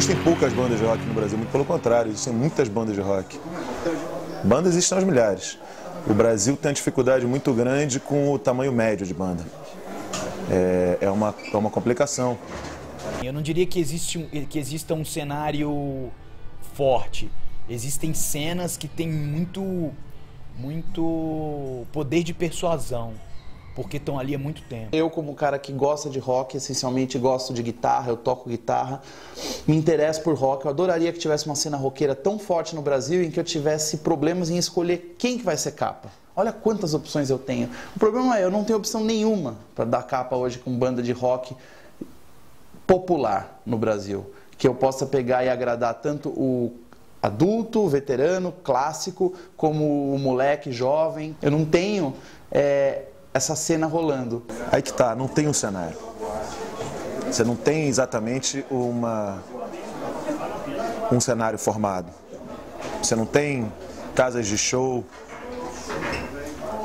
existem poucas bandas de rock no Brasil, muito pelo contrário, existem muitas bandas de rock. Bandas existem aos milhares. O Brasil tem uma dificuldade muito grande com o tamanho médio de banda. É uma complicação. Eu não diria que exista um cenário forte. Existem cenas que têm muito poder de persuasão, porque estão ali há muito tempo. Eu, como cara que gosta de rock, essencialmente gosto de guitarra, eu toco guitarra, me interesso por rock. Eu adoraria que tivesse uma cena roqueira tão forte no Brasil em que eu tivesse problemas em escolher quem que vai ser capa. Olha quantas opções eu tenho. O problema é, eu não tenho opção nenhuma para dar capa hoje com banda de rock popular no Brasil. Que eu possa pegar e agradar tanto o adulto, o veterano, clássico, como o moleque jovem. Eu não tenho essa cena rolando. Aí que tá, não tem um cenário. Você não tem exatamente um cenário formado. Você não tem casas de show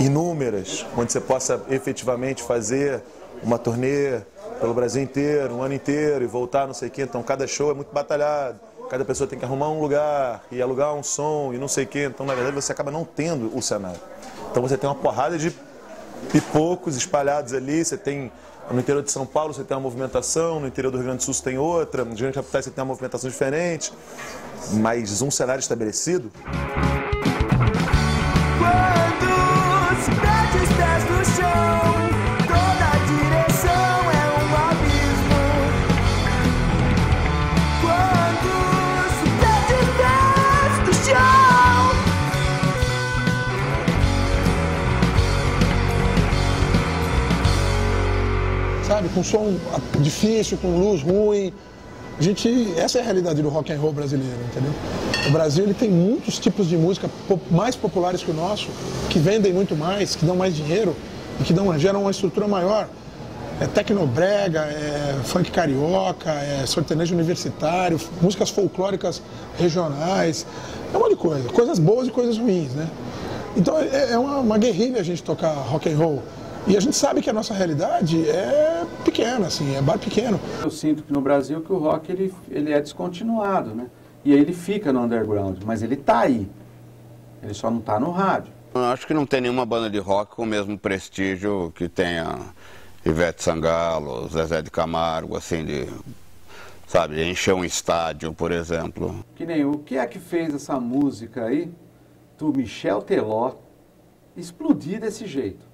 inúmeras, onde você possa efetivamente fazer uma turnê pelo Brasil inteiro, um ano inteiro, e voltar não sei o quê. Então cada show é muito batalhado, cada pessoa tem que arrumar um lugar e alugar um som e não sei o quê. Então na verdade você acaba não tendo o cenário. Então você tem uma porrada de pipocos espalhados ali. Você tem no interior de São Paulo você tem uma movimentação, no interior do Rio Grande do Sul você tem outra, no Grande Capital você tem uma movimentação diferente, mas um cenário estabelecido. Sabe, com som difícil, com luz ruim. Essa é a realidade do rock and roll brasileiro, entendeu? O Brasil ele tem muitos tipos de música mais populares que o nosso, que vendem muito mais, que dão mais dinheiro e que geram uma estrutura maior. É tecnobrega, é funk carioca, é sertanejo universitário, músicas folclóricas regionais, é um monte de coisa, coisas boas e coisas ruins, né? Então é uma guerrilha a gente tocar rock and roll. E a gente sabe que a nossa realidade é pequena, assim, é bar pequeno. Eu sinto que no Brasil que o rock ele é descontinuado, né? E aí ele fica no underground, mas ele tá aí. Ele só não tá no rádio. Eu acho que não tem nenhuma banda de rock com o mesmo prestígio que tenha Ivete Sangalo, Zezé de Camargo, assim, sabe, encher um estádio, por exemplo. Que nem o que é que fez essa música aí do Michel Teló explodir desse jeito?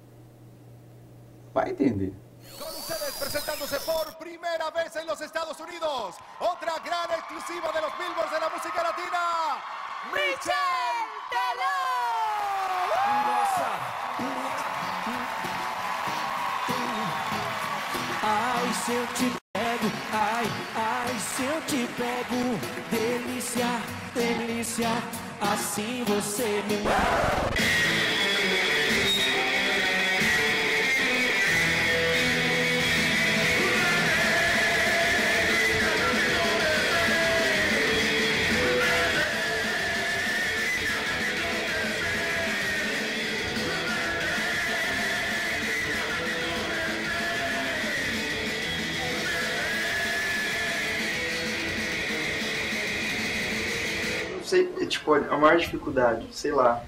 Vai entender. Con ustedes presentándose por primera vez en los Estados Unidos, otra gran exclusiva de los Billboards de la música latina, Michel Teló. Ai, se eu te pego, ai, se eu te pego, delícia, delícia, assim você me sei, tipo, a maior dificuldade, sei lá,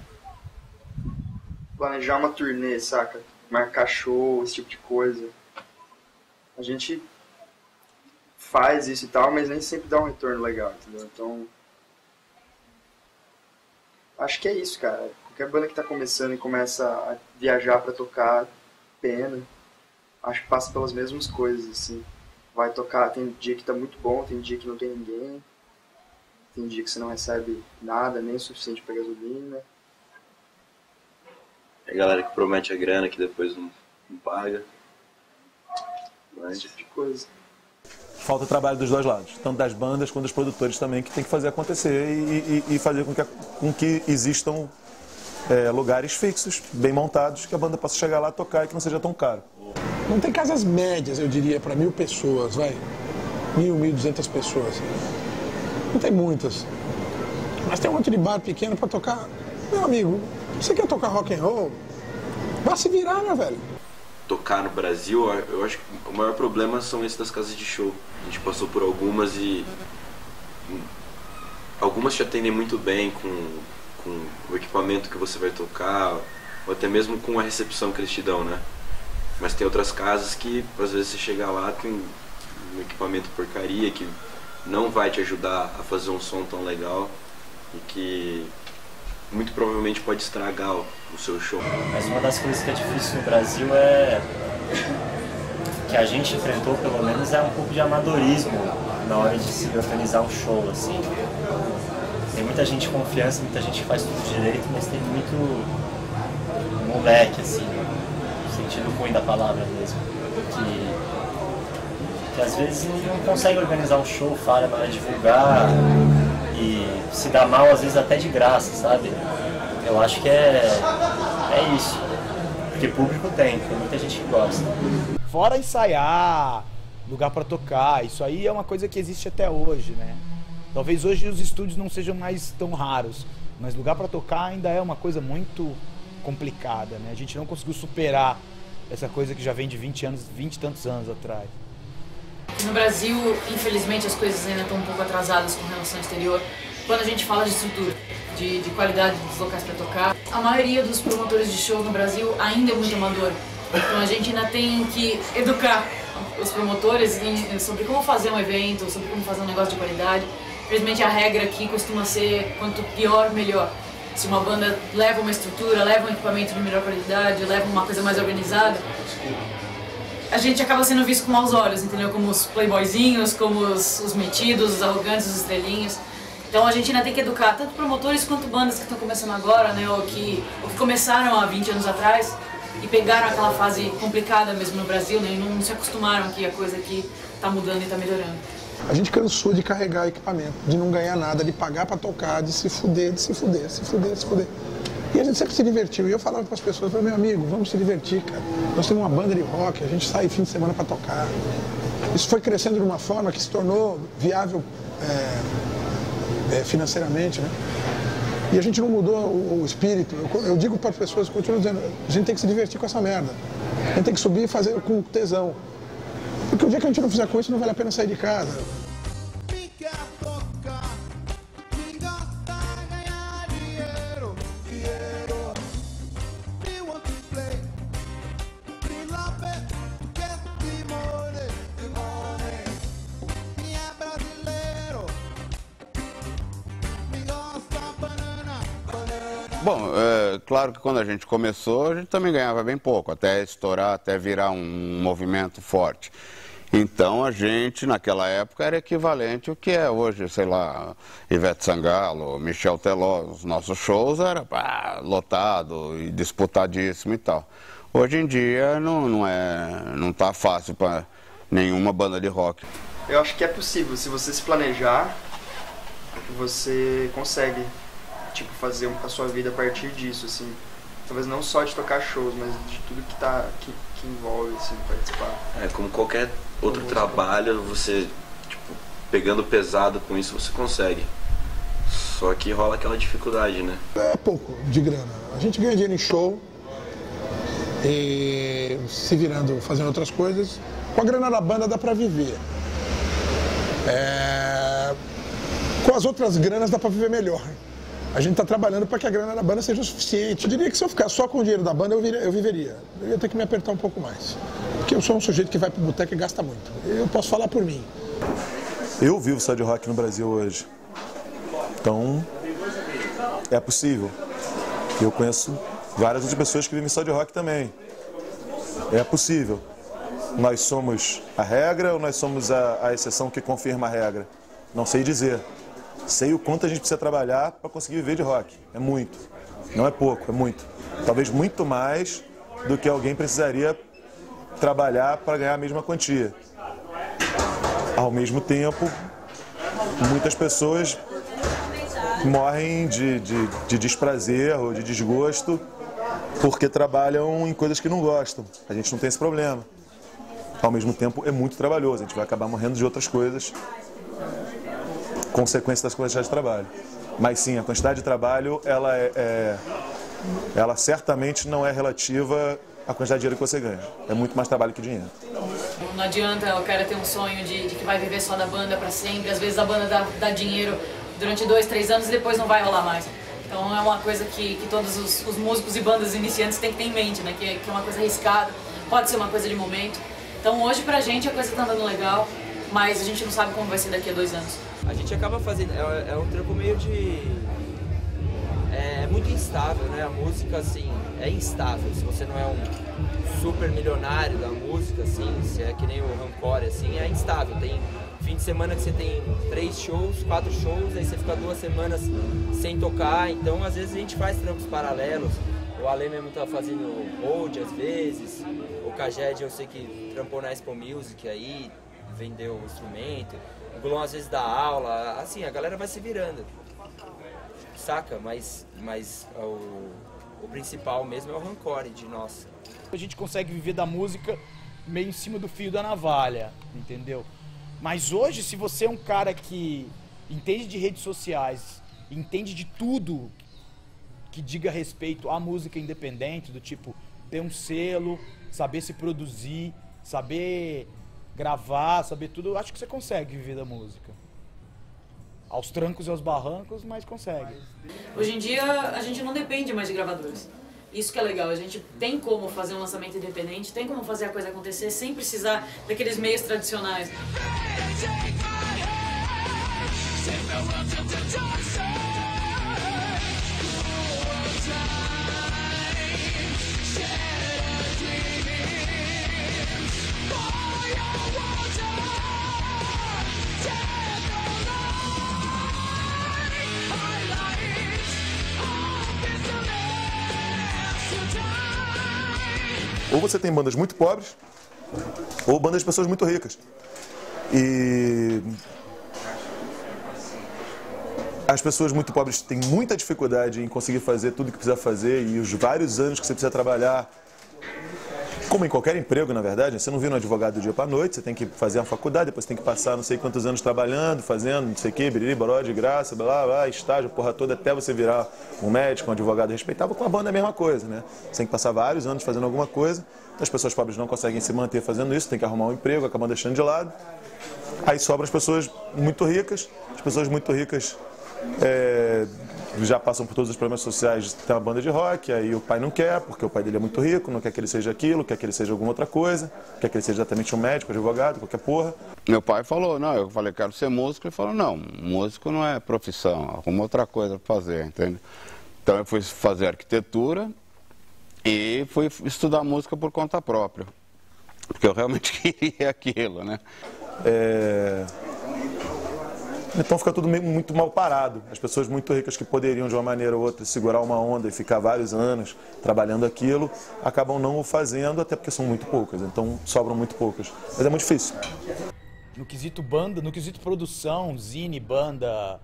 planejar uma turnê, saca? Marcar show, esse tipo de coisa. A gente faz isso e tal, mas nem sempre dá um retorno legal, entendeu? Então, acho que é isso, cara. Qualquer banda que tá começando e começa a viajar pra tocar, pena. Acho que passa pelas mesmas coisas, assim. Vai tocar, tem dia que tá muito bom, tem dia que não tem ninguém. Tem dia que você não recebe nada, nem o suficiente para gasolina. É a galera que promete a grana que depois não paga. Mas... esse tipo de coisa. Falta trabalho dos dois lados, tanto das bandas quanto dos produtores também, que tem que fazer acontecer e fazer com que existam lugares fixos, bem montados, que a banda possa chegar lá, tocar e que não seja tão caro. Não tem casas médias, eu diria, para 1.000 pessoas, vai. 1.200 pessoas. Não tem muitas. Mas tem um monte de bar pequeno para tocar. Meu amigo, você quer tocar rock and roll? Vai se virar, meu velho. Tocar no Brasil, eu acho que o maior problema são esses das casas de show. A gente passou por algumas e algumas te atendem muito bem com o equipamento que você vai tocar, ou até mesmo com a recepção que eles te dão, né? Mas tem outras casas que, às vezes, você chega lá, tem um equipamento porcaria que não vai te ajudar a fazer um som tão legal e que muito provavelmente pode estragar o seu show. Mas uma das coisas que é difícil no Brasil é que a gente enfrentou, pelo menos, é um pouco de amadorismo na hora de se organizar um show, assim. Tem muita gente de confiança, muita gente que faz tudo direito, mas tem muito moleque, assim, no sentido ruim da palavra mesmo, que às vezes não consegue organizar um show, falha na hora de divulgar e se dá mal, às vezes até de graça, sabe? Eu acho que é isso, porque público tem muita gente que gosta. Fora ensaiar, lugar pra tocar, isso aí é uma coisa que existe até hoje, né? Talvez hoje os estúdios não sejam mais tão raros, mas lugar pra tocar ainda é uma coisa muito complicada, né? A gente não conseguiu superar essa coisa que já vem de 20 e tantos anos atrás. No Brasil, infelizmente, as coisas ainda estão um pouco atrasadas com relação ao exterior. Quando a gente fala de estrutura, de qualidade dos locais para tocar, a maioria dos promotores de show no Brasil ainda é muito amador. Então a gente ainda tem que educar os promotores sobre como fazer um evento, sobre como fazer um negócio de qualidade. Infelizmente, a regra aqui costuma ser quanto pior, melhor. Se uma banda leva uma estrutura, leva um equipamento de melhor qualidade, leva uma coisa mais organizada, a gente acaba sendo visto com maus olhos, entendeu? Como os playboyzinhos, como os metidos, os arrogantes, os estrelinhas. Então a gente ainda tem que educar tanto promotores quanto bandas que estão começando agora, né? Ou que começaram há 20 anos atrás e pegaram aquela fase complicada mesmo no Brasil, né? E não se acostumaram que a coisa aqui está mudando e está melhorando. A gente cansou de carregar equipamento, de não ganhar nada, de pagar para tocar, de se fuder. E a gente sempre se divertiu. E eu falava para as pessoas, meu amigo, vamos se divertir, cara. Nós temos uma banda de rock, a gente sai fim de semana para tocar. Isso foi crescendo de uma forma que se tornou viável financeiramente, né? E a gente não mudou o espírito. Eu digo para as pessoas, continuo dizendo, a gente tem que se divertir com essa merda. A gente tem que subir e fazer com tesão. Porque o dia que a gente não fizer com isso, não vale a pena sair de casa. Bom, claro que quando a gente começou, a gente também ganhava bem pouco, até estourar, até virar um movimento forte. Então a gente, naquela época, era equivalente ao que é hoje, sei lá, Ivete Sangalo, Michel Teló. Os nossos shows eram lotado e disputadíssimo e tal. Hoje em dia não tá fácil para nenhuma banda de rock. Eu acho que é possível, se você se planejar, você consegue fazer a sua vida a partir disso, assim. Talvez não só de tocar shows, mas de tudo que envolve, assim, participar. Como qualquer outro trabalho, você, pegando pesado com isso, você consegue. Só que rola aquela dificuldade, né? É pouco de grana. A gente ganha dinheiro em show, e se virando, fazendo outras coisas. Com a grana da banda dá pra viver. Com as outras granas dá pra viver melhor. A gente está trabalhando para que a grana da banda seja o suficiente. Eu diria que se eu ficar só com o dinheiro da banda, eu viveria. Eu ia ter que me apertar um pouco mais. Porque eu sou um sujeito que vai para o boteco e gasta muito. Eu posso falar por mim. Eu vivo só de rock no Brasil hoje. Então, é possível. Eu conheço várias outras pessoas que vivem só de rock também. É possível. Nós somos a regra ou nós somos a exceção que confirma a regra? Não sei dizer. Sei o quanto a gente precisa trabalhar para conseguir viver de rock. É muito. Não é pouco, é muito. Talvez muito mais do que alguém precisaria trabalhar para ganhar a mesma quantia. Ao mesmo tempo, muitas pessoas morrem de desprazer ou de desgosto porque trabalham em coisas que não gostam. A gente não tem esse problema. Ao mesmo tempo, é muito trabalhoso. A gente vai acabar morrendo de outras coisas, consequência das quantidades de trabalho. Mas sim, a quantidade de trabalho, ela certamente não é relativa à quantidade de dinheiro que você ganha. É muito mais trabalho que dinheiro. Não adianta o cara ter um sonho de que vai viver só da banda para sempre. Às vezes a banda dá dinheiro durante 2, 3 anos e depois não vai rolar mais. Então é uma coisa que todos os músicos e bandas iniciantes têm que ter em mente, né? Que é uma coisa arriscada, pode ser uma coisa de momento. Então hoje pra gente a coisa tá andando legal, mas a gente não sabe como vai ser daqui a 2 anos. A gente acaba fazendo, é um trampo meio de... É muito instável, né? A música, assim, é instável. Se você não é um super milionário da música, assim, se é que nem o Rancor, assim, é instável. Tem fim de semana que você tem 3 shows, 4 shows, aí você fica 2 semanas sem tocar. Então, às vezes, a gente faz trampos paralelos. O Ale mesmo tá fazendo hold, às vezes. O Caged, eu sei que trampou na Expo Music aí, vendeu o instrumento. O Glon, às vezes, dá aula. Assim, a galera vai se virando. Saca? Mas o principal mesmo é o Rancor de nós. A gente consegue viver da música meio em cima do fio da navalha, entendeu? Mas hoje, se você é um cara que entende de redes sociais, entende de tudo que diga respeito à música independente, do tipo ter um selo, saber se produzir, saber gravar, saber tudo, acho que você consegue viver da música. Aos trancos e aos barrancos, mas consegue. Hoje em dia a gente não depende mais de gravadores. Isso que é legal, a gente tem como fazer um lançamento independente, tem como fazer a coisa acontecer sem precisar daqueles meios tradicionais. Ou você tem bandas muito pobres, ou bandas de pessoas muito ricas. E as pessoas muito pobres têm muita dificuldade em conseguir fazer tudo o que precisa fazer, e os vários anos que você precisa trabalhar, como em qualquer emprego, na verdade, você não vira um advogado do dia para a noite, você tem que fazer uma faculdade, depois tem que passar não sei quantos anos trabalhando, fazendo não sei o que, biriri, boró, de graça, blá, blá, estágio, porra toda, até você virar um médico, um advogado respeitável. Com a banda é a mesma coisa, né? Você tem que passar vários anos fazendo alguma coisa, as pessoas pobres não conseguem se manter fazendo isso, tem que arrumar um emprego, acabam deixando de lado. Aí sobram as pessoas muito ricas, as pessoas muito ricas já passam por todos os problemas sociais, tem uma banda de rock, aí o pai não quer, porque o pai dele é muito rico, não quer que ele seja aquilo, quer que ele seja alguma outra coisa, quer que ele seja exatamente um médico, advogado, qualquer porra. Meu pai falou, não, eu falei, quero ser músico, ele falou, não, músico não é profissão, arruma outra coisa para fazer, entende? Então eu fui fazer arquitetura e fui estudar música por conta própria, porque eu realmente queria aquilo, né? Então fica tudo muito mal parado. As pessoas muito ricas que poderiam de uma maneira ou outra segurar uma onda e ficar vários anos trabalhando aquilo, acabam não o fazendo, até porque são muito poucas, então sobram muito poucas. Mas é muito difícil. No quesito banda, no quesito produção, zine, banda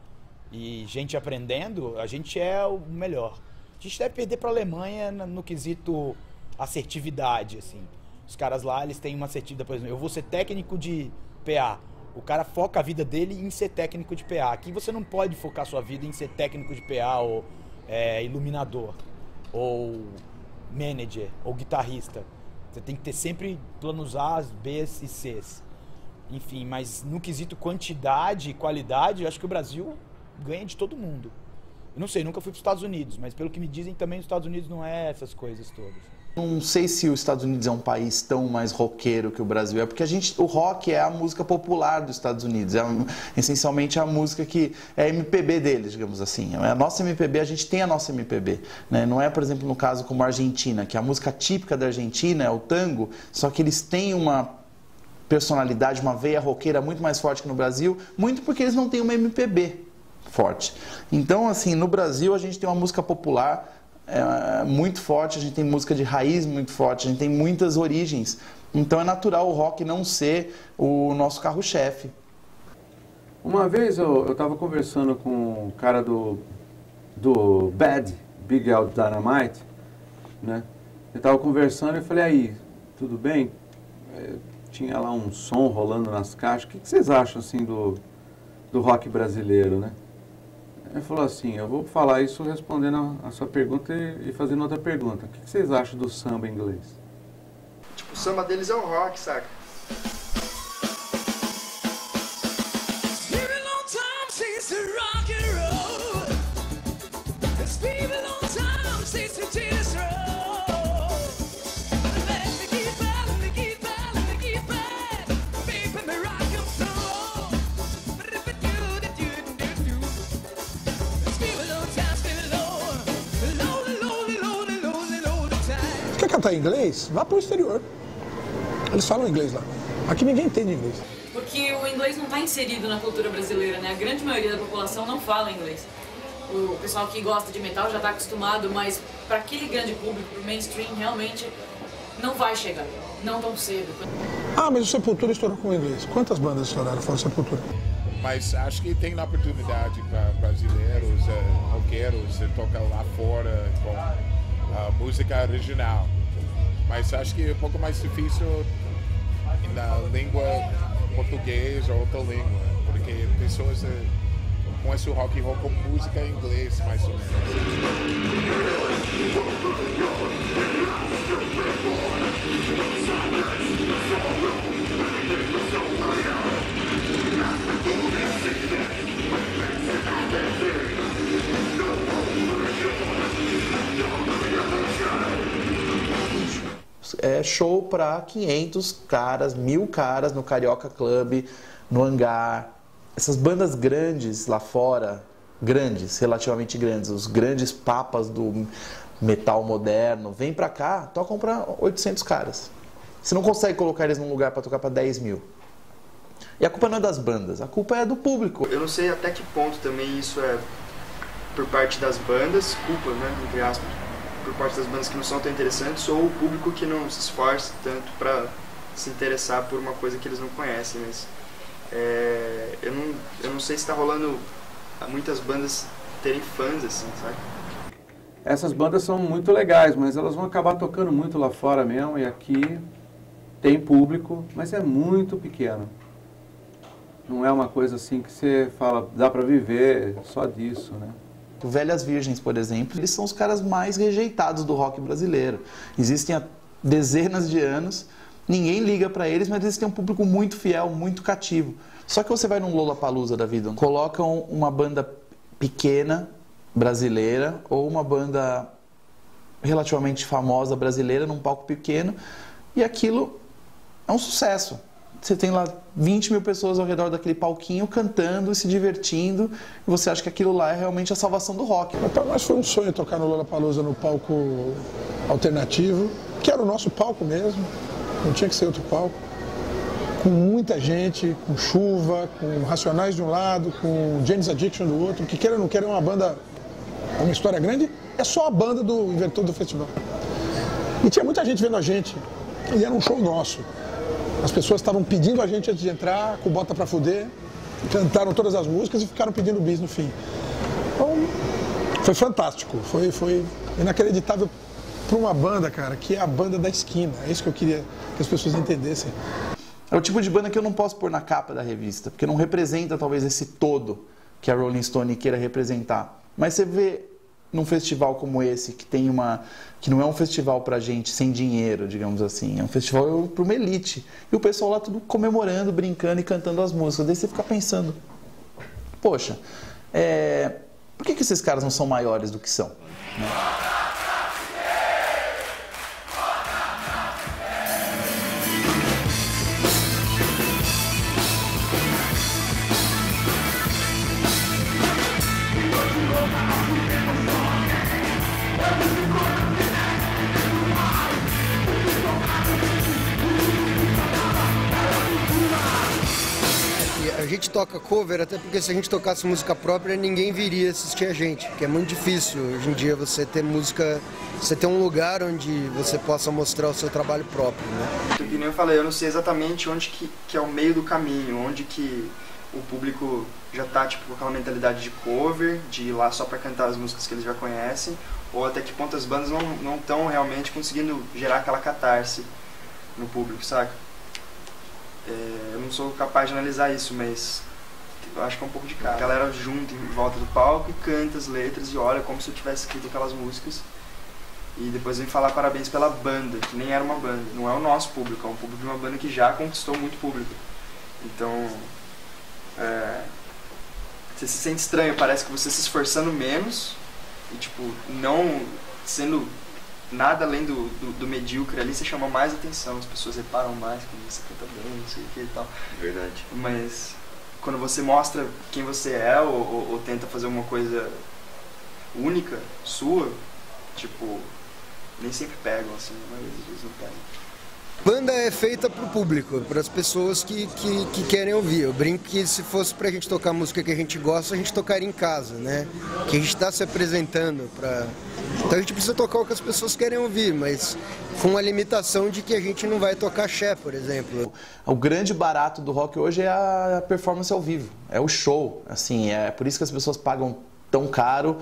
e gente aprendendo, a gente é o melhor. A gente deve perder para a Alemanha no quesito assertividade, assim. Os caras lá, eles têm uma assertividade, por exemplo, eu vou ser técnico de PA. O cara foca a vida dele em ser técnico de PA. Aqui você não pode focar sua vida em ser técnico de PA ou iluminador, ou manager, ou guitarrista. Você tem que ter sempre planos A, B e Cs. Enfim, mas no quesito quantidade e qualidade, eu acho que o Brasil ganha de todo mundo. Eu não sei, nunca fui para os Estados Unidos, mas pelo que me dizem também os Estados Unidos não é essas coisas todas. Não sei se os Estados Unidos é um país tão mais roqueiro que o Brasil é, porque o rock é a música popular dos Estados Unidos, essencialmente a música que é a MPB deles, digamos assim. A nossa MPB, a gente tem a nossa MPB, né? Não é, por exemplo, no caso como a Argentina, que a música típica da Argentina é o tango, só que eles têm uma personalidade, uma veia roqueira muito mais forte que no Brasil, muito porque eles não têm uma MPB forte. Então, assim, no Brasil a gente tem uma música popular muito forte, a gente tem música de raiz muito forte, a gente tem muitas origens. Então é natural o rock não ser o nosso carro-chefe. Uma vez eu estava conversando com um cara do Bad, Big Al Dynamite, né? Eu estava conversando e falei, aí, tudo bem? Tinha lá um som rolando nas caixas. O que vocês acham assim do rock brasileiro, né? Ele falou assim, eu vou falar isso respondendo a sua pergunta e fazendo outra pergunta. O que vocês acham do samba inglês? Tipo, o samba deles é o rock, saca? Quer cantar em inglês? Vá para o exterior. Eles falam inglês lá. Aqui ninguém entende inglês. Porque o inglês não está inserido na cultura brasileira, né? A grande maioria da população não fala inglês. O pessoal que gosta de metal já está acostumado, mas para aquele grande público, para o mainstream, realmente não vai chegar. Não tão cedo. Ah, mas o Sepultura estourou com o inglês. Quantas bandas estouraram fora o Sepultura? Mas acho que tem oportunidade para brasileiros, roqueiros, tocar lá fora com a música original. Mas acho que é um pouco mais difícil na língua português ou outra língua, porque pessoas conhecem o rock and roll com música em inglês, mais ou menos. É show para 500 caras, 1000 caras no Carioca Club, no Hangar. Essas bandas grandes lá fora, grandes, relativamente grandes, os grandes papas do metal moderno, vêm pra cá, tocam pra 800 caras. Você não consegue colocar eles num lugar para tocar para 10 mil. E a culpa não é das bandas, a culpa é do público. Eu não sei até que ponto também isso é por parte das bandas, culpa, né, entre aspas, por parte das bandas que não são tão interessantes, ou o público que não se esforça tanto para se interessar por uma coisa que eles não conhecem. Mas eu não sei se está rolando muitas bandas terem fãs assim, sabe? Essas bandas são muito legais, mas elas vão acabar tocando muito lá fora mesmo, e aqui tem público, mas é muito pequeno. Não é uma coisa assim que você fala, dá para viver só disso, né? O Velhas Virgens, por exemplo, eles são os caras mais rejeitados do rock brasileiro. Existem há dezenas de anos, ninguém liga pra eles, mas eles têm um público muito fiel, muito cativo. Só que você vai num Lollapalooza da vida, colocam uma banda pequena, brasileira, ou uma banda relativamente famosa brasileira num palco pequeno, e aquilo é um sucesso. Você tem lá 20 mil pessoas ao redor daquele palquinho cantando e se divertindo, e você acha que aquilo lá é realmente a salvação do rock. Para nós foi um sonho tocar no Lollapalooza no palco alternativo, que era o nosso palco mesmo, não tinha que ser outro palco, com muita gente, com chuva, com Racionais de um lado, com Jane's Addiction do outro, que queira ou não queira é uma banda, uma história grande, é só a banda do inventor do festival. E tinha muita gente vendo a gente, e era um show nosso. As pessoas estavam pedindo a gente antes de entrar, com Bota Pra Fuder, cantaram todas as músicas e ficaram pedindo bis no fim. Então, foi fantástico, foi inacreditável para uma banda, cara, que é a banda da esquina. É isso que eu queria que as pessoas entendessem. É o tipo de banda que eu não posso pôr na capa da revista, porque não representa talvez esse todo que a Rolling Stone queira representar. Mas você vê num festival como esse, que não é um festival pra gente sem dinheiro, digamos assim, é um festival para uma elite. E o pessoal lá tudo comemorando, brincando e cantando as músicas. Daí você fica pensando, poxa, por que esses caras não são maiores do que são? Né? A gente toca cover, até porque se a gente tocasse música própria, ninguém viria assistir a gente, que é muito difícil hoje em dia você ter música, você ter um lugar onde você possa mostrar o seu trabalho próprio, né? Que nem eu falei, eu não sei exatamente onde que é o meio do caminho, onde que o público já tá tipo com aquela mentalidade de cover, de ir lá só pra cantar as músicas que eles já conhecem, ou até que ponto as bandas não estão realmente conseguindo gerar aquela catarse no público, saca? Eu não sou capaz de analisar isso, mas eu acho que é um pouco de cara. A galera junta em volta do palco e canta as letras e olha como se eu tivesse escrito aquelas músicas. E depois vem falar parabéns pela banda, que nem era uma banda. Não é o nosso público, é um público de uma banda que já conquistou muito público. Então, você se sente estranho, parece que você se esforçando menos E, tipo, não sendo nada além do medíocre ali, você chama mais atenção, as pessoas reparam mais quando você canta bem, não sei o que e tal. Verdade. Mas quando você mostra quem você é ou tenta fazer uma coisa única, sua, tipo, nem sempre pegam, assim, mas às vezes não pegam. Banda é feita pro público, para as pessoas que querem ouvir. Eu brinco que se fosse pra gente tocar música que a gente gosta, a gente tocaria em casa, né? Que a gente está se apresentando para... Então a gente precisa tocar o que as pessoas querem ouvir, mas com a limitação de que a gente não vai tocar axé, por exemplo. O grande barato do rock hoje é a performance ao vivo, é o show. Assim, é por isso que as pessoas pagam tão caro,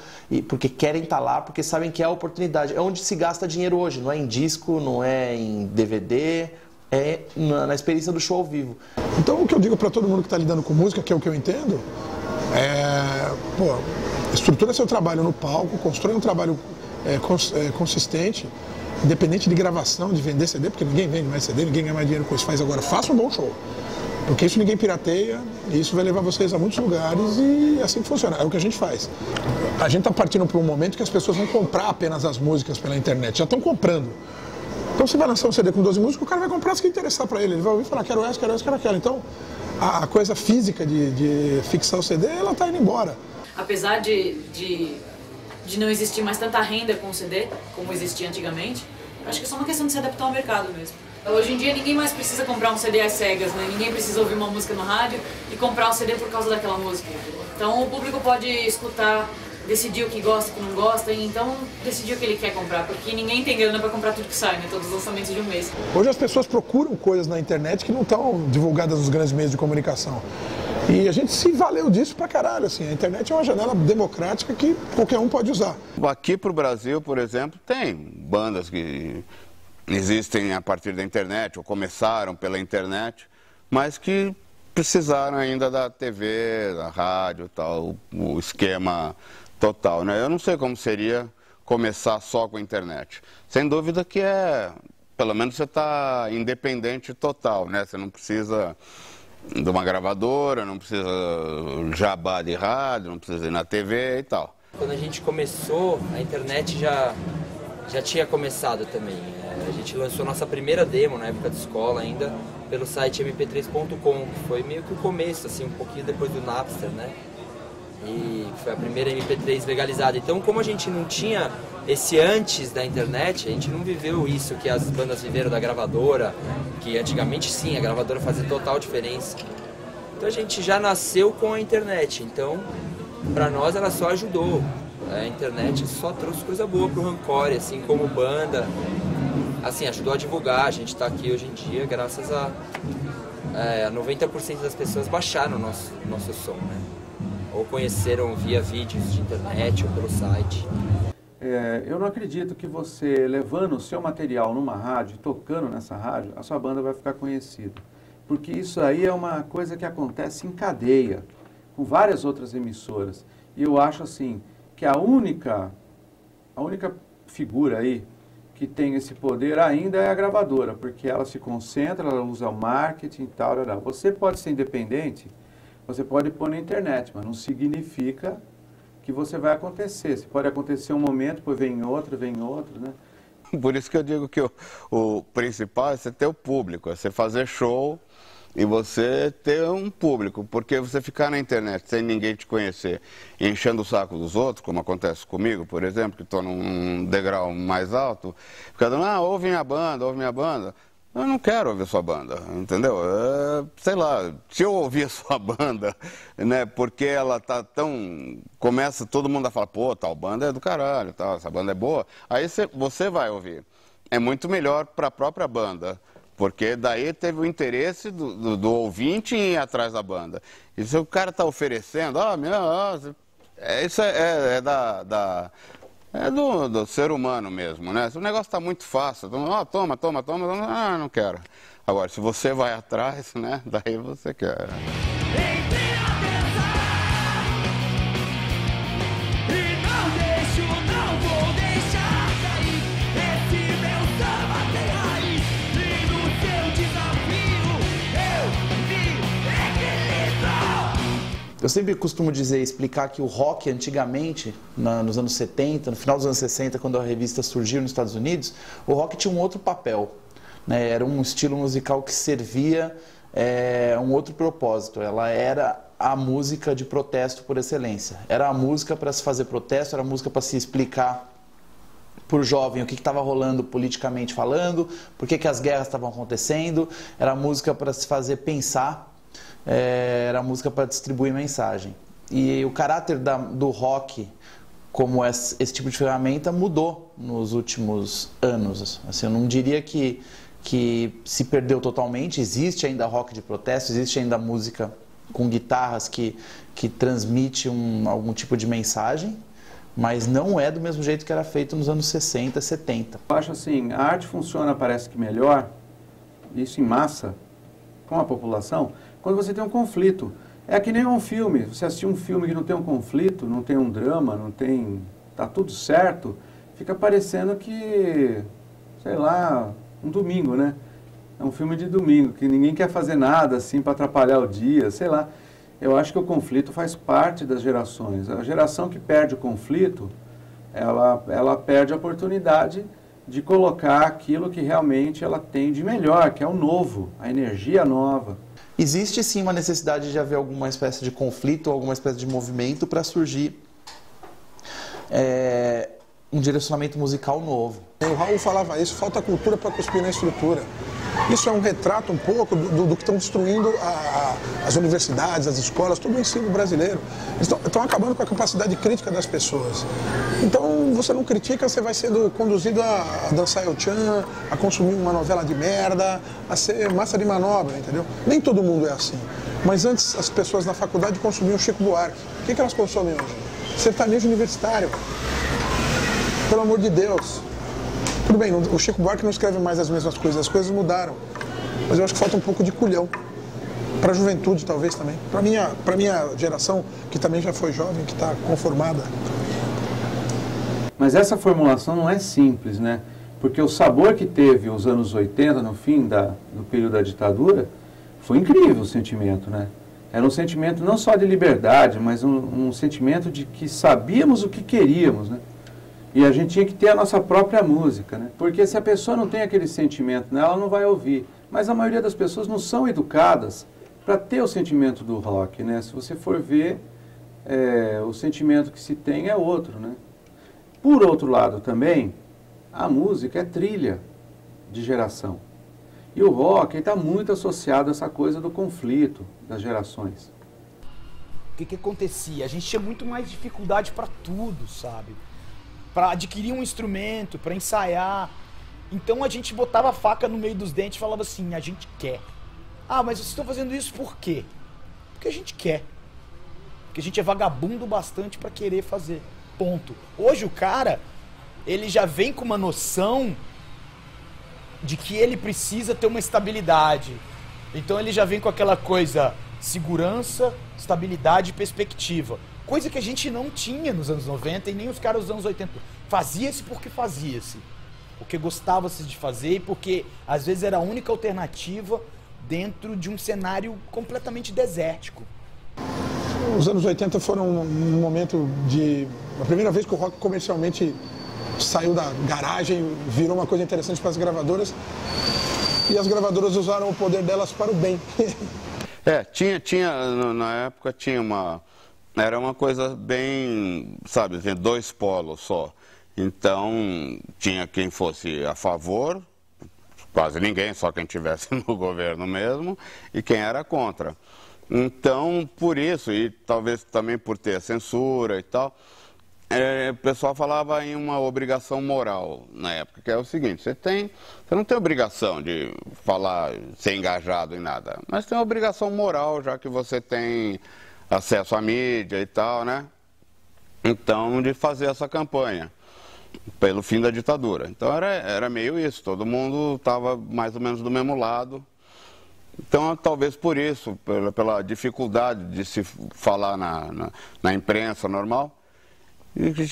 porque querem estar lá, porque sabem que é a oportunidade. É onde se gasta dinheiro hoje, não é em disco, não é em DVD, é na experiência do show ao vivo. Então o que eu digo para todo mundo que está lidando com música, que é o que eu entendo, estrutura seu trabalho no palco, constrói um trabalho consistente, independente de gravação, de vender CD, porque ninguém vende mais CD, ninguém ganha mais dinheiro com isso, faz agora, faça um bom show. Porque isso ninguém pirateia, e isso vai levar vocês a muitos lugares e assim funciona, é o que a gente faz. A gente está partindo para um momento que as pessoas vão comprar apenas as músicas pela internet, já estão comprando. Então você vai lançar um CD com 12 músicas, o cara vai comprar as que interessar para ele vai ouvir e falar, quero essa, quero essa, quero aquela. Então a coisa física de fixar o CD, ela está indo embora. Apesar de não existir mais tanta renda com o CD, como existia antigamente, acho que é só uma questão de se adaptar ao mercado mesmo. Hoje em dia ninguém mais precisa comprar um CD às cegas, né? Ninguém precisa ouvir uma música no rádio e comprar um CD por causa daquela música. Então o público pode escutar, decidir o que gosta e o que não gosta, e então decidir o que ele quer comprar, porque ninguém tem grana para comprar tudo que sai, né? Todos os lançamentos de um mês. Hoje as pessoas procuram coisas na internet que não estão divulgadas nos grandes meios de comunicação. E a gente se valeu disso pra caralho, assim. A internet é uma janela democrática que qualquer um pode usar. Aqui pro Brasil, por exemplo, tem bandas que existem a partir da internet, ou começaram pela internet, mas que precisaram ainda da TV, da rádio, tal, o esquema total, né? Eu não sei como seria começar só com a internet. Sem dúvida que pelo menos você está independente total, né? Você não precisa de uma gravadora, não precisa jabá de rádio, não precisa ir na TV e tal. Quando a gente começou, a internet já tinha começado também. A gente lançou nossa primeira demo na época de escola ainda, pelo site mp3.com, que foi meio que o começo, assim, um pouquinho depois do Napster, né? E foi a primeira MP3 legalizada. Então, como a gente não tinha esse antes da internet, a gente não viveu isso que as bandas viveram da gravadora, que antigamente sim, a gravadora fazia total diferença. Então a gente já nasceu com a internet, então pra nós ela só ajudou. A internet só trouxe coisa boa pro Rancore, assim como banda, assim, ajudou a divulgar. A gente tá aqui hoje em dia graças a 90% das pessoas baixaram o nosso som, né? Ou conheceram via vídeos de internet ou pelo site. Eu não acredito que você, levando o seu material numa rádio, tocando nessa rádio, a sua banda vai ficar conhecida. Porque isso aí é uma coisa que acontece em cadeia, com várias outras emissoras. E eu acho assim, que a única figura aí que tem esse poder ainda é a gravadora, porque ela se concentra, ela usa o marketing e tal. Você pode ser independente, você pode pôr na internet, mas não significa que você vai acontecer. Você pode acontecer um momento, depois vem outro, né? Por isso que eu digo que o principal é você ter o público, é você fazer show e você ter um público, porque você ficar na internet sem ninguém te conhecer, enchendo o saco dos outros, como acontece comigo, por exemplo, que estou num degrau mais alto, ficando, ouve minha banda. Eu não quero ouvir sua banda, entendeu? Sei lá, se eu ouvir a sua banda, né, porque ela tá tão... Começa todo mundo a falar, pô, tal banda é do caralho, tal, essa banda é boa. Aí você vai ouvir. É muito melhor para a própria banda, porque daí teve o interesse do ouvinte em ir atrás da banda. E se o cara tá oferecendo, isso é do ser humano mesmo, né? Se o negócio está muito fácil, toma, não quero. Agora, se você vai atrás, né? Daí você quer. Eu sempre costumo explicar que o rock antigamente, nos anos 70, no final dos anos 60, quando a revista surgiu nos Estados Unidos, o rock tinha um outro papel, né? Era um estilo musical que servia um outro propósito. Ela era a música de protesto por excelência. Era a música para se fazer protesto, era a música para se explicar para o jovem o que estava rolando politicamente falando, por que as guerras estavam acontecendo, era a música para se fazer pensar, era a música para distribuir mensagem. E o caráter do rock como esse tipo de ferramenta mudou nos últimos anos. Assim, eu não diria que se perdeu totalmente, existe ainda rock de protesto, existe ainda música com guitarras que transmite algum tipo de mensagem, mas não é do mesmo jeito que era feito nos anos 60, 70. Eu acho assim, a arte funciona, parece que melhor, isso em massa, com a população, quando você tem um conflito. É que nem um filme, você assistir um filme que não tem um conflito, não tem um drama, não tem... tá tudo certo, fica parecendo que, sei lá, um domingo, né? É um filme de domingo, que ninguém quer fazer nada assim para atrapalhar o dia, sei lá. Eu acho que o conflito faz parte das gerações. A geração que perde o conflito, ela perde a oportunidade de colocar aquilo que realmente ela tem de melhor, que é o novo, a energia nova. Existe sim uma necessidade de haver alguma espécie de conflito, alguma espécie de movimento para surgir um direcionamento musical novo. O Raul falava isso, falta cultura para cuspir na estrutura. Isso é um retrato um pouco do que estão destruindo as universidades, as escolas, todo o ensino brasileiro. Estão acabando com a capacidade crítica das pessoas. Então, você não critica, você vai sendo conduzido a dançar El Chan, a consumir uma novela de merda, a ser massa de manobra, entendeu? Nem todo mundo é assim. Mas antes, as pessoas na faculdade consumiam Chico Buarque. O que elas consomem hoje? Sertanejo universitário. Pelo amor de Deus. Tudo bem, o Chico Buarque não escreve mais as mesmas coisas, as coisas mudaram. Mas eu acho que falta um pouco de culhão. Para a juventude, talvez, também. Para minha geração, que também já foi jovem, que está conformada. Mas essa formulação não é simples, né? Porque o sabor que teve os anos 80, no fim do período da ditadura, foi incrível o sentimento, né? Era um sentimento não só de liberdade, mas um sentimento de que sabíamos o que queríamos, né? E a gente tinha que ter a nossa própria música, né? Porque se a pessoa não tem aquele sentimento, né, ela não vai ouvir. Mas a maioria das pessoas não são educadas para ter o sentimento do rock, né? Se você for ver, o sentimento que se tem é outro, né? Por outro lado também, a música é trilha de geração. E o rock está muito associado a essa coisa do conflito das gerações. O que acontecia? A gente tinha muito mais dificuldade para tudo, sabe? Para adquirir um instrumento, para ensaiar. Então a gente botava a faca no meio dos dentes e falava assim, a gente quer. Ah, mas vocês estão fazendo isso por quê? Porque a gente quer. Porque a gente é vagabundo bastante para querer fazer. Ponto. Hoje o cara, ele já vem com uma noção de que ele precisa ter uma estabilidade. Então ele já vem com aquela coisa, segurança, estabilidade e perspectiva. Coisa que a gente não tinha nos anos 90 e nem os caras dos anos 80. Fazia-se porque fazia-se. Porque gostava-se de fazer e porque às vezes era a única alternativa dentro de um cenário completamente desértico. Os anos 80 foram um momento de... a primeira vez que o rock comercialmente saiu da garagem, virou uma coisa interessante para as gravadoras. E as gravadoras usaram o poder delas para o bem. Na época tinha uma... Era uma coisa bem, sabe, dois polos só. Então, tinha quem fosse a favor, quase ninguém, só quem estivesse no governo mesmo, e quem era contra. Então, por isso, e talvez também por ter a censura e tal, o pessoal falava em uma obrigação moral na época, que é o seguinte, você não tem obrigação de falar, ser engajado em nada, mas tem uma obrigação moral, já que você tem acesso à mídia e tal, né? Então, de fazer essa campanha pelo fim da ditadura. Então, era meio isso, todo mundo estava mais ou menos do mesmo lado. Então, talvez por isso, pela dificuldade de se falar na imprensa normal, e que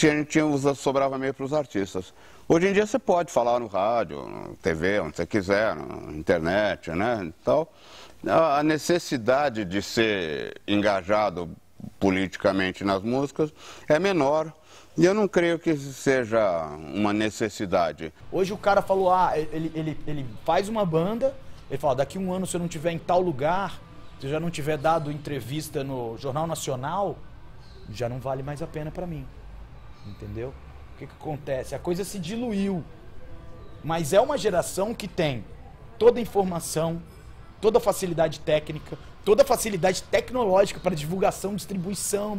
sobrava meio para os artistas. Hoje em dia você pode falar no rádio, na TV, onde você quiser, na internet, né? Então, a necessidade de ser engajado politicamente nas músicas é menor. E eu não creio que seja uma necessidade. Hoje o cara falou, ele faz uma banda, ele fala, daqui um ano se eu não estiver em tal lugar, se eu já não tiver dado entrevista no Jornal Nacional, já não vale mais a pena pra mim. Entendeu? O que acontece? A coisa se diluiu. Mas é uma geração que tem toda a informação, toda a facilidade técnica, toda a facilidade tecnológica para divulgação, distribuição,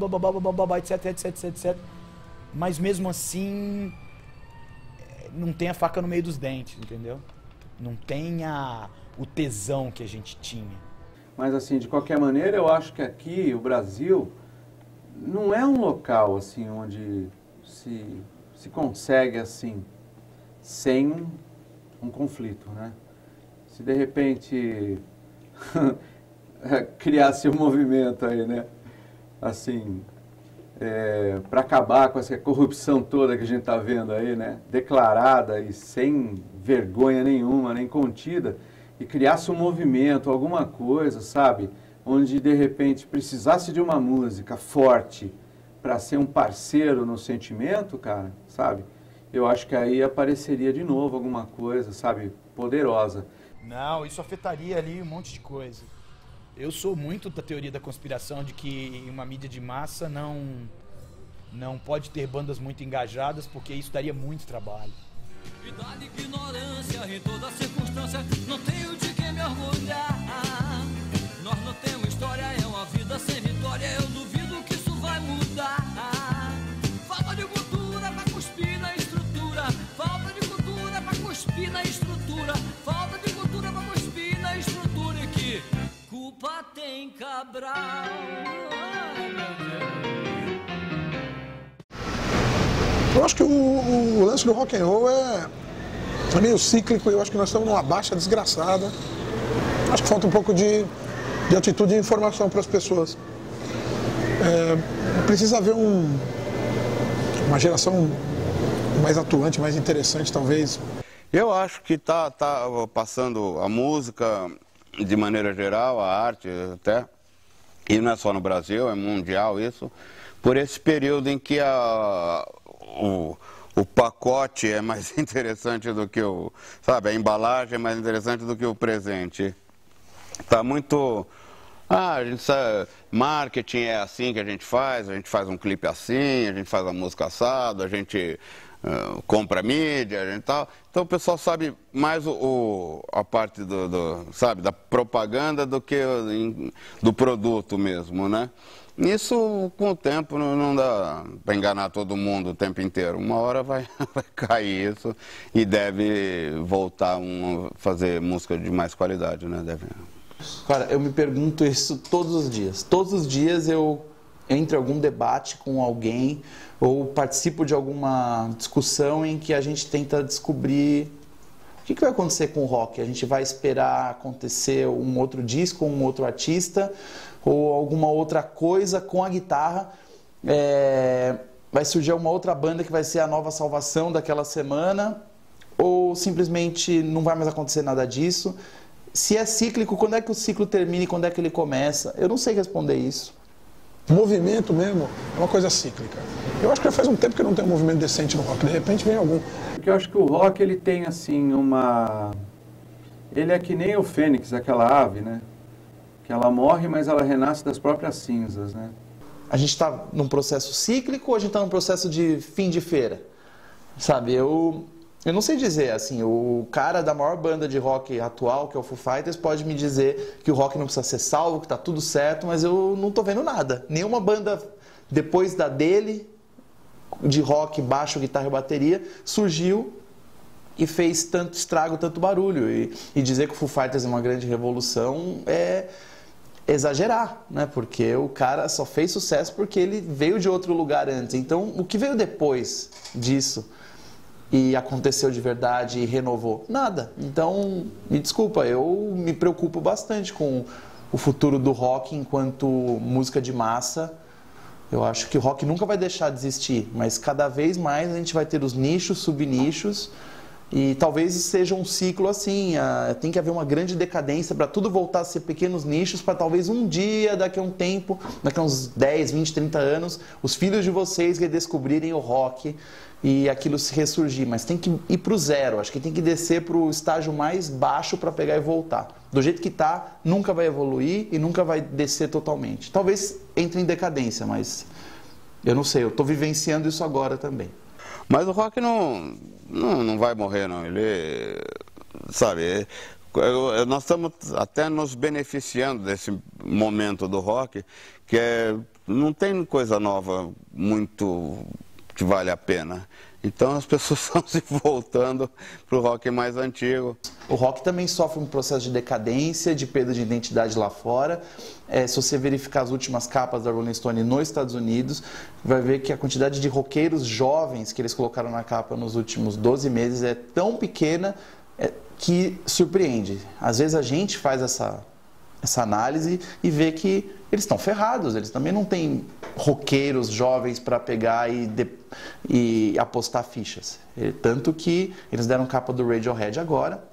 etc, etc, etc, etc. Mas mesmo assim, não tem a faca no meio dos dentes, entendeu? Não tem o tesão que a gente tinha. Mas assim, de qualquer maneira, eu acho que aqui, o Brasil, não é um local assim onde se consegue assim, sem um conflito, né? Se de repente criasse um movimento aí, né? Assim, para acabar com essa corrupção toda que a gente está vendo aí, né? Declarada e sem vergonha nenhuma, nem contida, e criasse um movimento, alguma coisa, sabe? Onde de repente precisasse de uma música forte para ser um parceiro no sentimento, cara, sabe? Eu acho que aí apareceria de novo alguma coisa, sabe? Poderosa. Não, isso afetaria ali um monte de coisa. Eu sou muito da teoria da conspiração de que uma mídia de massa não pode ter bandas muito engajadas, porque isso daria muito trabalho. Vida de ignorância em toda circunstância, não tenho de quem me orgulhar. Nós não temos história, é uma vida sem vitória, eu duvido que isso vai mudar. Falta de cultura pra cuspir na estrutura, falta de cultura pra cuspir na estrutura, falta de cultura pra cuspir na estrutura, e que culpa tem Cabral. Ai, meu Deus. Eu acho que o lance do rock and roll é meio cíclico, eu acho que nós estamos numa baixa desgraçada. Acho que falta um pouco de atitude e informação para as pessoas. Precisa haver uma geração mais atuante, mais interessante, talvez. Eu acho que tá passando a música, de maneira geral, a arte até, e não é só no Brasil, é mundial isso, por esse período em que o pacote é mais interessante do que a embalagem é mais interessante do que o presente. Tá muito... a gente sabe, marketing é assim que a gente faz um clipe assim, a gente faz a música assado, a gente compra mídia, a gente tal. Então o pessoal sabe mais a parte da propaganda do que do produto mesmo, né? Isso, com o tempo, não dá para enganar todo mundo o tempo inteiro. Uma hora vai cair isso e deve voltar a fazer música de mais qualidade, né? Cara, eu me pergunto isso todos os dias. Todos os dias eu entro em algum debate com alguém ou participo de alguma discussão em que a gente tenta descobrir o que vai acontecer com o rock. A gente vai esperar acontecer um outro disco, um outro artista ou alguma outra coisa com a guitarra. Vai surgir uma outra banda que vai ser a nova salvação daquela semana, ou simplesmente não vai mais acontecer nada disso. Se é cíclico, quando é que o ciclo termina e quando é que ele começa? Eu não sei responder isso. Movimento mesmo é uma coisa cíclica. Eu acho que já faz um tempo que não tem um movimento decente no rock. De repente vem algum. Porque eu acho que o rock, ele tem assim ele é que nem o fênix, aquela ave, né? Que ela morre, mas ela renasce das próprias cinzas, né? A gente está num processo cíclico ou a gente está num processo de fim de feira? Sabe, eu não sei dizer, assim, o cara da maior banda de rock atual, que é o Foo Fighters, pode me dizer que o rock não precisa ser salvo, que tá tudo certo, mas eu não tô vendo nada. Nenhuma banda depois da dele, de rock, baixo, guitarra e bateria, surgiu e fez tanto estrago, tanto barulho. E dizer que o Foo Fighters é uma grande revolução é exagerar, né? Porque o cara só fez sucesso porque ele veio de outro lugar antes. Então, o que veio depois disso e aconteceu de verdade e renovou? Nada. Então, me desculpa, eu me preocupo bastante com o futuro do rock enquanto música de massa. Eu acho que o rock nunca vai deixar de existir, mas cada vez mais a gente vai ter os nichos, subnichos, E talvez seja um ciclo assim, tem que haver uma grande decadência para tudo voltar a ser pequenos nichos, para talvez um dia, daqui a um tempo, daqui a uns 10, 20, 30 anos, os filhos de vocês redescobrirem o rock e aquilo se ressurgir. Mas tem que ir para o zero, acho que tem que descer para o estágio mais baixo para pegar e voltar. Do jeito que está, nunca vai evoluir e nunca vai descer totalmente. Talvez entre em decadência, mas eu não sei, eu estou vivenciando isso agora também. Mas o rock não vai morrer, não. Ele, sabe, nós estamos até nos beneficiando desse momento do rock, que não tem coisa nova muito que vale a pena. Então as pessoas estão se voltando para o rock mais antigo. O rock também sofre um processo de decadência, de perda de identidade lá fora. Se você verificar as últimas capas da Rolling Stone nos Estados Unidos, vai ver que a quantidade de roqueiros jovens que eles colocaram na capa nos últimos 12 meses é tão pequena que surpreende. Às vezes a gente faz essa análise e vê que eles estão ferrados, eles também não têm roqueiros jovens para pegar e apostar fichas. Tanto que eles deram capa do Radiohead agora,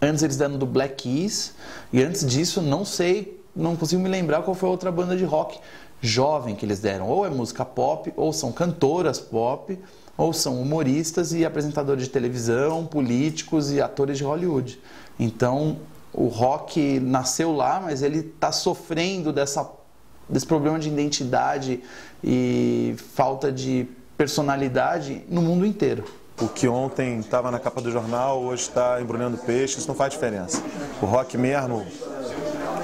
antes eles deram do Black Keys, e antes disso não consigo me lembrar qual foi a outra banda de rock jovem que eles deram. Ou é música pop, ou são cantoras pop, ou são humoristas e apresentadores de televisão, políticos e atores de Hollywood. Então o rock nasceu lá, mas ele está sofrendo desse problema de identidade e falta de personalidade no mundo inteiro. O que ontem estava na capa do jornal, hoje está embrulhando peixe, isso não faz diferença. O rock mesmo,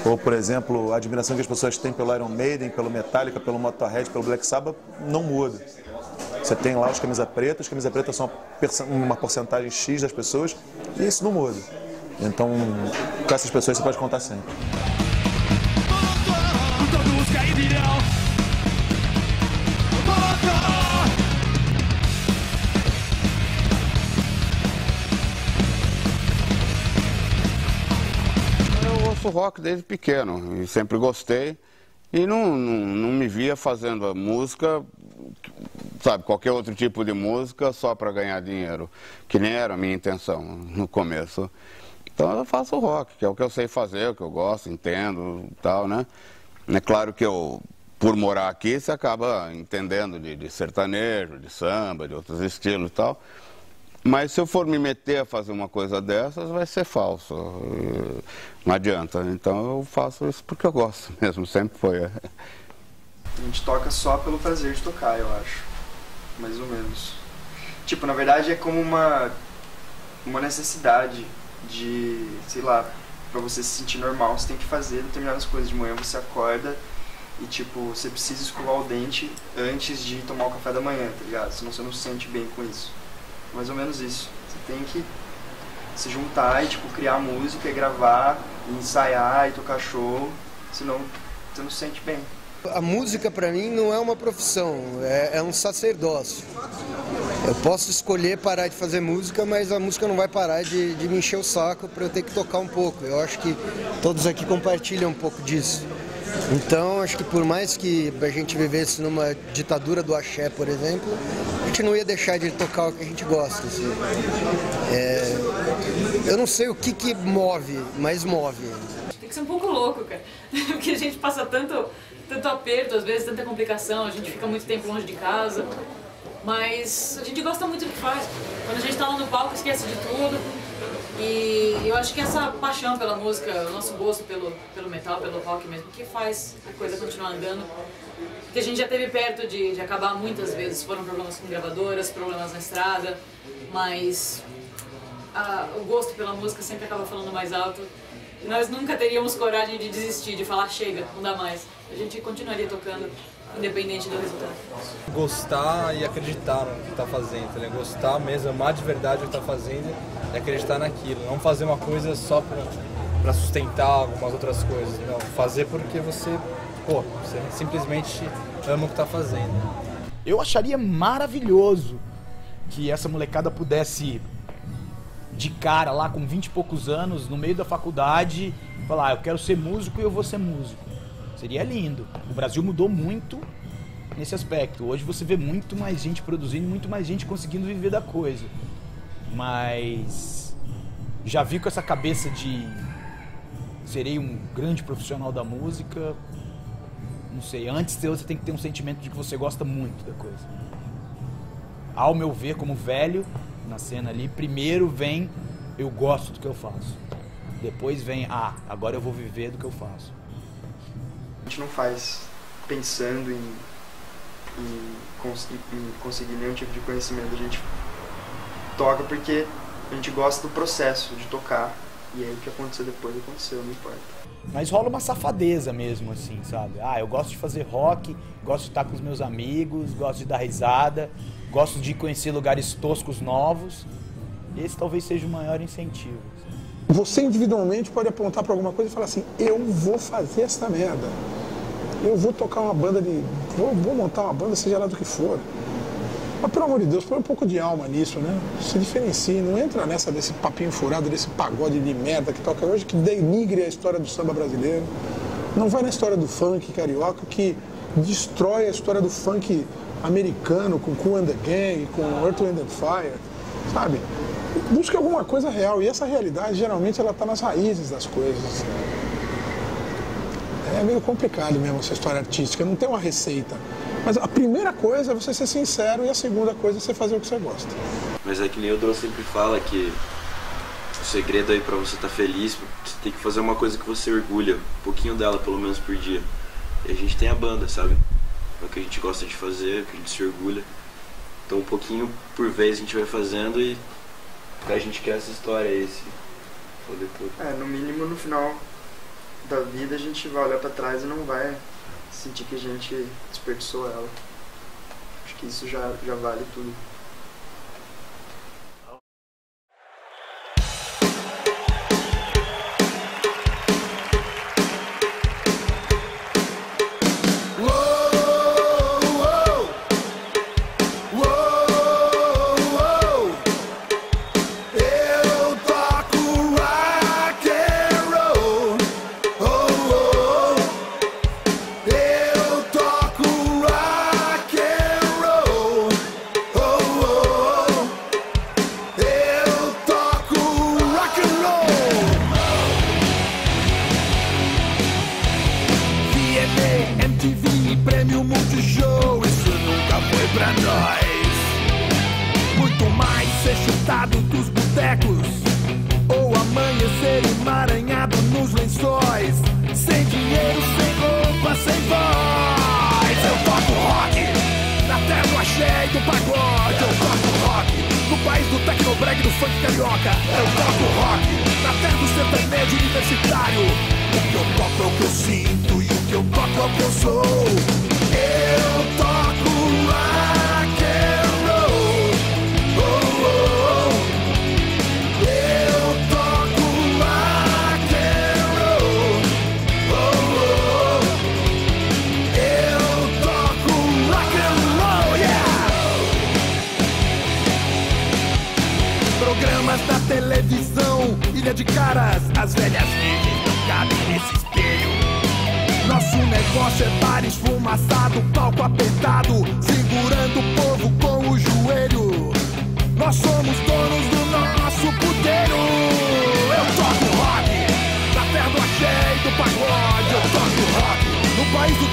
ou por exemplo, a admiração que as pessoas têm pelo Iron Maiden, pelo Metallica, pelo Motorhead, pelo Black Sabbath, não muda. Você tem lá os camisa pretas são uma porcentagem X das pessoas e isso não muda. Então, com essas pessoas você pode contar sempre. Eu ouço rock desde pequeno e sempre gostei e não me via fazendo a música, sabe, qualquer outro tipo de música só para ganhar dinheiro, que nem era a minha intenção no começo. Então eu faço rock, que é o que eu sei fazer, o que eu gosto, entendo e tal, né? É claro que por morar aqui, você acaba entendendo de sertanejo, de samba, de outros estilos e tal. Mas se eu for me meter a fazer uma coisa dessas, vai ser falso. Não adianta. Então eu faço isso porque eu gosto mesmo, sempre foi. A gente toca só pelo prazer de tocar, eu acho. Mais ou menos. Tipo, na verdade é como uma necessidade de, sei lá, pra você se sentir normal, você tem que fazer determinadas coisas. De manhã você acorda e, tipo, você precisa escovar o dente antes de tomar o café da manhã, tá ligado? Senão você não se sente bem com isso. Mais ou menos isso. Você tem que se juntar e, tipo, criar música, e gravar, e ensaiar, e tocar show, senão você não se sente bem. A música pra mim não é uma profissão, é um sacerdócio. Eu posso escolher parar de fazer música, mas a música não vai parar de me encher o saco para eu ter que tocar um pouco. Eu acho que todos aqui compartilham um pouco disso. Então, acho que por mais que a gente vivesse numa ditadura do axé, por exemplo, a gente não ia deixar de tocar o que a gente gosta. Assim. Eu não sei o que move, mas move. Tem que ser um pouco louco, cara. Porque a gente passa tanto aperto, às vezes, tanta complicação, a gente fica muito tempo longe de casa. Mas a gente gosta muito do que faz. Quando a gente tá lá no palco, esquece de tudo. E eu acho que essa paixão pela música, o nosso gosto pelo metal, pelo rock mesmo, que faz a coisa continuar andando. Porque a gente já teve perto de acabar muitas vezes. Foram problemas com gravadoras, problemas na estrada. Mas o gosto pela música sempre acaba falando mais alto. E nós nunca teríamos coragem de desistir, de falar chega, não dá mais. A gente continuaria tocando, independente do resultado. Gostar e acreditar no que está fazendo, né? Gostar mesmo, amar de verdade o que está fazendo e acreditar naquilo. Não fazer uma coisa só para sustentar algumas outras coisas. Não, fazer porque você simplesmente ama o que está fazendo. Eu acharia maravilhoso que essa molecada pudesse, de cara lá com 20 e poucos anos, no meio da faculdade, falar, eu quero ser músico e eu vou ser músico. Seria lindo. O Brasil mudou muito nesse aspecto. Hoje você vê muito mais gente produzindo, muito mais gente conseguindo viver da coisa. Mas já vi com essa cabeça de serei um grande profissional da música. Não sei, antes você tem que ter um sentimento de que você gosta muito da coisa. Ao meu ver, como velho, na cena ali, primeiro vem eu gosto do que eu faço. Depois vem, agora eu vou viver do que eu faço. A gente não faz pensando em conseguir nenhum tipo de conhecimento. A gente toca porque a gente gosta do processo de tocar. E aí o que aconteceu depois aconteceu, não importa. Mas rola uma safadeza mesmo, assim, sabe? Eu gosto de fazer rock, gosto de estar com os meus amigos, gosto de dar risada, gosto de conhecer lugares toscos novos. Esse talvez seja o maior incentivo. Você individualmente pode apontar para alguma coisa e falar assim, eu vou fazer essa merda. Eu vou tocar uma banda vou montar uma banda, seja lá do que for. Mas pelo amor de Deus, põe um pouco de alma nisso, né? Se diferencie, não entra desse papinho furado, desse pagode de merda que toca hoje, que denigre a história do samba brasileiro. Não vai na história do funk carioca, que destrói a história do funk americano, com Kool and the Gang, com Earth, Wind and Fire, sabe? Busque alguma coisa real, e essa realidade, geralmente, ela está nas raízes das coisas. É meio complicado mesmo essa história artística, não tem uma receita. Mas a primeira coisa é você ser sincero e a segunda coisa é você fazer o que você gosta. Mas é que nem o Dro sempre fala que o segredo aí pra você estar feliz, você tem que fazer uma coisa que você orgulha, um pouquinho dela pelo menos por dia. E a gente tem a banda, sabe? É o que a gente gosta de fazer, é o que a gente se orgulha. Então um pouquinho por vez a gente vai fazendo e a gente quer essa história, esse poder todo. No mínimo no final da vida a gente vai olhar pra trás e não vai sentir que a gente desperdiçou ela. Acho que isso já vale tudo.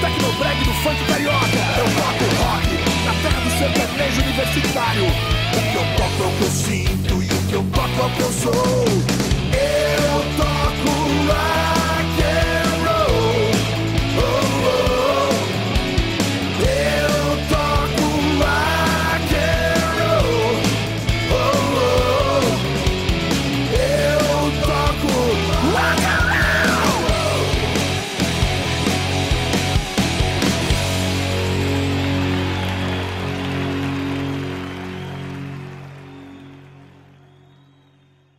Tecnobreg do funk carioca. Eu toco rock na terra do sertanejo universitário.